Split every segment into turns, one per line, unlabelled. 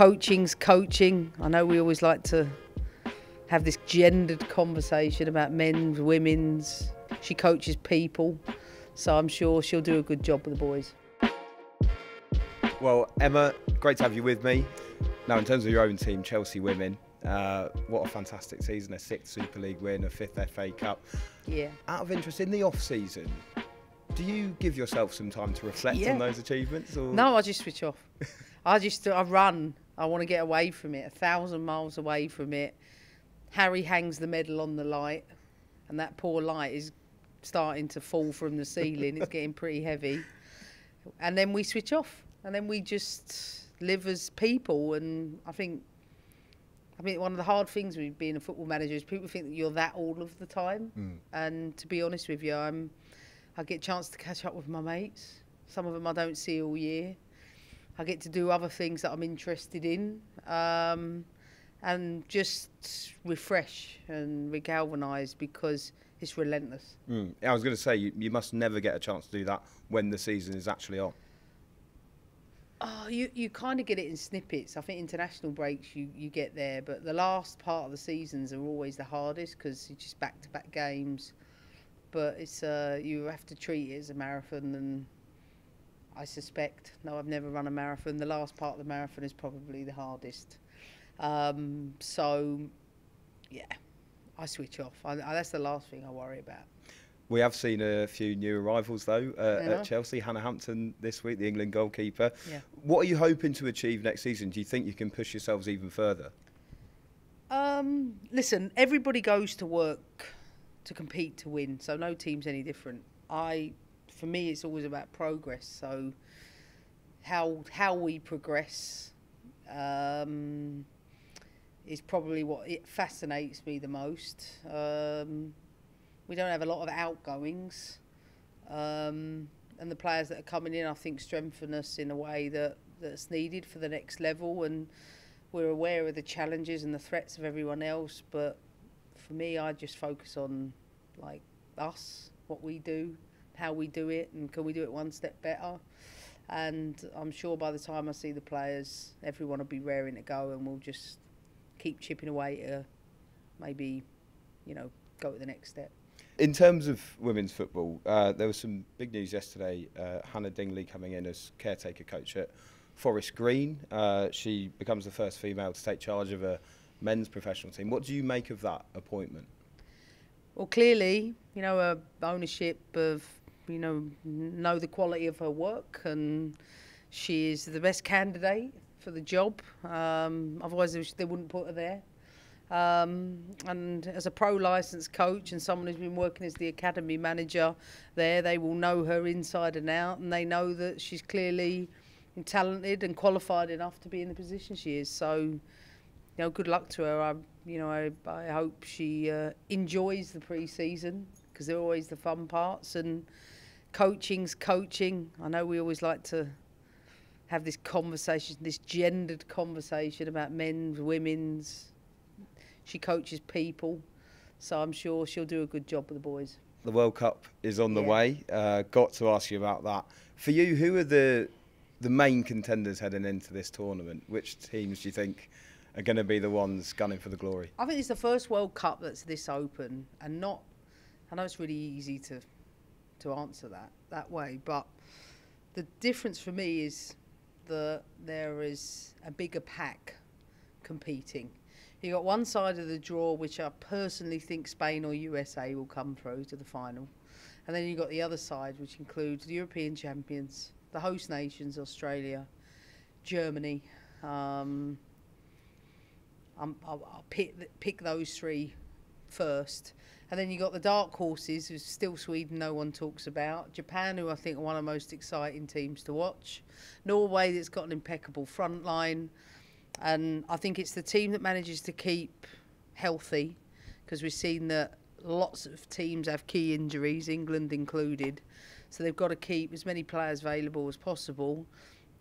coaching's coaching. I know we always like to have this gendered conversation about men's, women's. She coaches people, so I'm sure she'll do a good job with the boys.
Well, Emma, great to have you with me. Now, in terms of your own team, Chelsea Women, what a fantastic season, a 6th Super League win, a 5th FA Cup.
Yeah.
Out of interest, in the off-season, do you give yourself some time to reflect on those achievements? Or?
No, I just switch off. I run. I want to get away from it, 1,000 miles away from it. Harry hangs the medal on the light, and that poor light is starting to fall from the ceiling. It's getting pretty heavy. And then we switch off, and then we just live as people. And I think one of the hard things with being a football manager is people think that you're that all of the time. And to be honest with you, I get a chance to catch up with my mates. Some of them I don't see all year. I get to do other things that I'm interested in, and just refresh and regalvanise because it's relentless.
I was going to say, you must never get a chance to do that when the season is actually on.
Oh, you kind of get it in snippets. I think international breaks you get there, but the last part of the seasons are always the hardest because it's just back-to-back games. But it's you have to treat it as a marathon, and I suspect, no, I've never run a marathon. The last part of the marathon is probably the hardest. So, yeah, I switch off. That's the last thing I worry about.
We have seen a few new arrivals, though, at Chelsea. Hannah Hampton this week, the England goalkeeper. Yeah. What are you hoping to achieve next season? Do you think you can push yourselves even further?
Listen, everybody goes to work to compete to win, so no team's any different. For me, it's always about progress. So how we progress is probably what it fascinates me the most. We don't have a lot of outgoings, and the players that are coming in, I think, strengthen us in a way that's needed for the next level. And we're aware of the challenges and the threats of everyone else, but for me, I just focus on like us, what we do, how we do it, and can we do it one step better. And I'm sure by the time I see the players, everyone will be raring to go, and we'll just keep chipping away to maybe, go to the next step.
In terms of women's football, there was some big news yesterday. Hannah Dingley coming in as caretaker coach at Forest Green. She becomes the first female to take charge of a men's professional team. What do you make of that appointment?
Well, clearly, her ownership of, know the quality of her work, and she is the best candidate for the job. Otherwise, they wouldn't put her there. And as a pro-licensed coach and someone who's been working as the academy manager there, they will know her inside and out, and they know that she's clearly talented and qualified enough to be in the position she is. So, good luck to her. I hope she enjoys the pre-season, because they're always the fun parts, and coaching's coaching. I know we always like to have this conversation, this gendered conversation about men's, women's. She coaches people, so I'm sure she'll do a good job with the boys.
The World Cup is on the way. Got to ask you about that. For you, who are the main contenders heading into this tournament? Which teams do you think are going to be the ones gunning for the glory? I
think it's the first World Cup that's this open, and I know it's really easy to answer that way, but the difference for me is that there is a bigger pack competing. You got one side of the draw, which I personally think Spain or USA will come through to the final, and then you got the other side, which includes the European champions, the host nations, Australia, Germany. I'll pick those three first. And then you got the dark horses, who's still Sweden, no one talks about. Japan, who I think are one of the most exciting teams to watch. Norway, that's got an impeccable front line. And I think it's the team that manages to keep healthy, because we've seen that lots of teams have key injuries, England included. So they've got to keep as many players available as possible.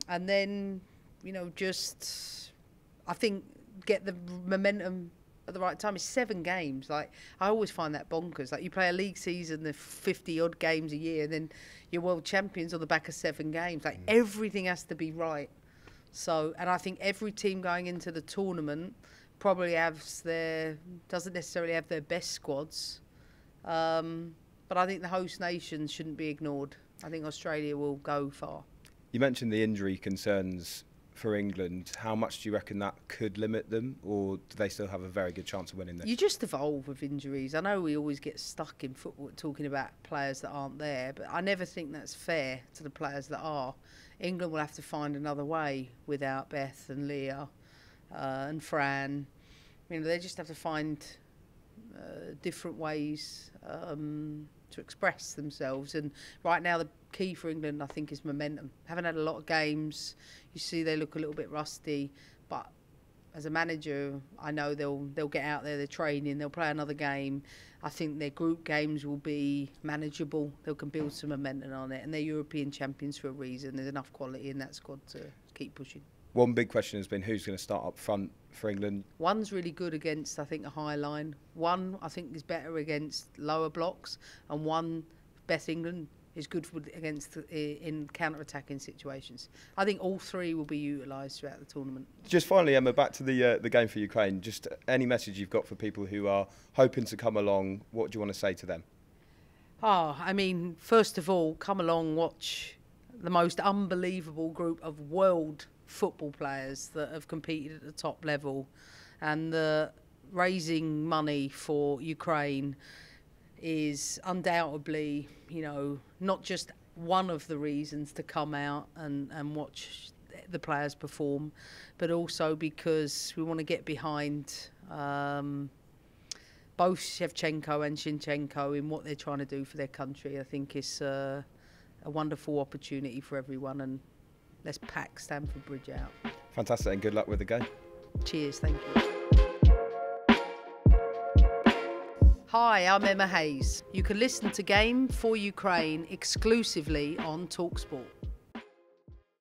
And then, I think, get the momentum at the right time. It's 7 games. I always find that bonkers. You play a league season, the 50-odd games a year, and then you're world champions on the back of 7 games. Everything has to be right So, and I think every team going into the tournament probably doesn't necessarily have their best squads. But I think the host nations shouldn't be ignored. I think Australia will go far.
You mentioned the injury concerns for England. How much do you reckon that could limit them, or do they still have a very good chance of winning this?
You just evolve with injuries. I know we always get stuck in football talking about players that aren't there, but I never think that's fair to the players that are. England will have to find another way without Beth and Leah and Fran. You know, they just have to find different ways to express themselves. And right now the key for England, I think, is momentum. Haven't had a lot of games. You see they look a little bit rusty, but as a manager, I know they'll get out there, they're training, they'll play another game. I think their group games will be manageable. They can build some momentum on it, and they're European champions for a reason. There's enough quality in that squad to keep pushing.
One big question has been who's going to start up front for England.
One's really good against, I think, a high line. One, I think, is better against lower blocks, and one, Beth England, is good against in counter-attacking situations. I think all three will be utilised throughout the tournament.
Just finally, Emma, back to the game for Ukraine. Just any message you've got for people who are hoping to come along, what do you want to say to them?
I mean, first of all, come along, watch the most unbelievable group of world football players that have competed at the top level, and raising money for Ukraine is undoubtedly, you know, not just one of the reasons to come out and watch the players perform, but also because we want to get behind both Shevchenko and Shinchenko in what they're trying to do for their country. I think it's a wonderful opportunity for everyone, and let's pack Stamford Bridge out.
Fantastic, and good luck with the game.
Cheers, thank you. Hi, I'm Emma Hayes. You can listen to Game for Ukraine exclusively on talkSPORT.